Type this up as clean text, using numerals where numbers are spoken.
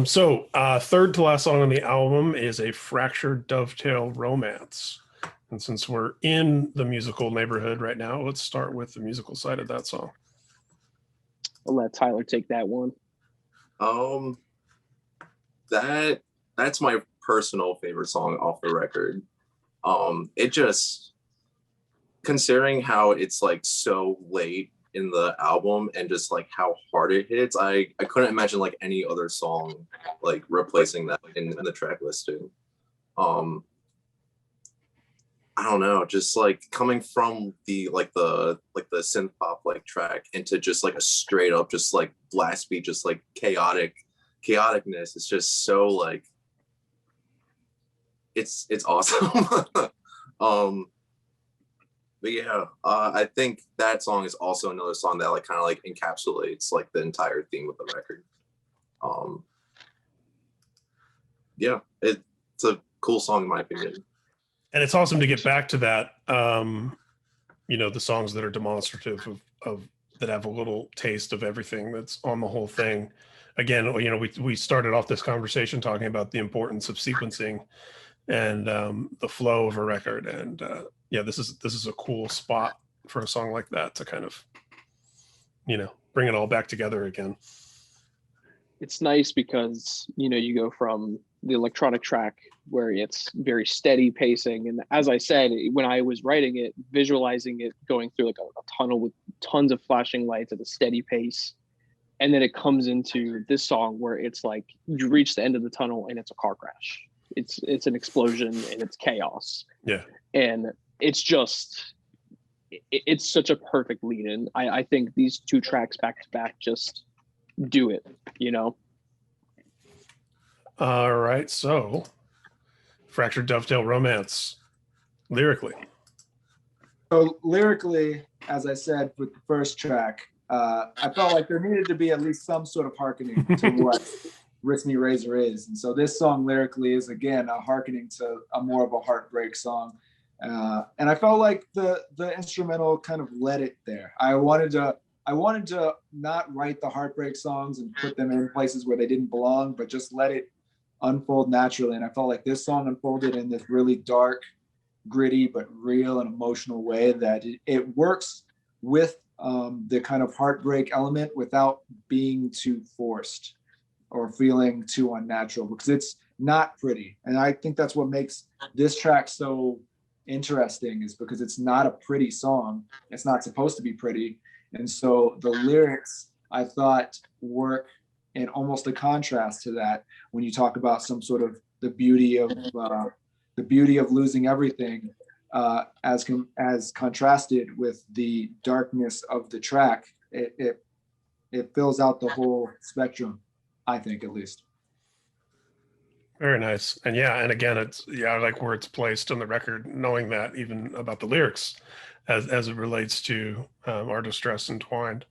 Third to last song on the album is a Fractured Dovetail Romance. And since we're in the musical neighborhood right now, let's start with the musical side of that song. I'll let Tyler take that one. That's my personal favorite song off the record. It just, considering how it's like so late in the album and just like how hard it hits, I couldn't imagine like any other song like replacing that in the track listing. I don't know, just like coming from the synth pop like track into just like a straight up just like blast beat, just like chaoticness. It's just so like it's awesome. But yeah, I think that song is also another song that like kind of like encapsulates like the entire theme of the record. Yeah, it's a cool song in my opinion. And it's awesome to get back to that, the songs that are demonstrative of that have a little taste of everything that's on the whole thing. Again, we started off this conversation talking about the importance of sequencing and the flow of a record. And this is a cool spot for a song like that to kind of, bring it all back together again. It's nice because, you go from the electronic track where it's very steady pacing. And as I said, when I was writing it, visualizing it going through like a tunnel with tons of flashing lights at a steady pace. And then it comes into this song where it's like you reach the end of the tunnel and it's a car crash. It's an explosion and it's chaos. Yeah. And it's such a perfect lead in. I think these two tracks back to back just do it, All right, so Fractured Dovetail Romance, lyrically. So lyrically, as I said with the first track, I felt like there needed to be at least some sort of hearkening to what wristmeetrazor is. And so this song lyrically is, again, a hearkening to a more of a heartbreak song. And I felt like the instrumental kind of led it there. I wanted to not write the heartbreak songs and put them in places where they didn't belong, but just let it unfold naturally. And I felt like this song unfolded in this really dark, gritty, but real and emotional way that it works with the kind of heartbreak element without being too forced or feeling too unnatural, because it's not pretty. And I think that's what makes this track so interesting, is because it's not a pretty song. It's not supposed to be pretty. And so the lyrics, I thought, work in almost a contrast to that when you talk about some sort of the beauty of losing everything, as contrasted with the darkness of the track. It fills out the whole spectrum, I think, at least. Very nice. And again, I like where it's placed on the record, knowing that even about the lyrics as it relates to our distress Entwined.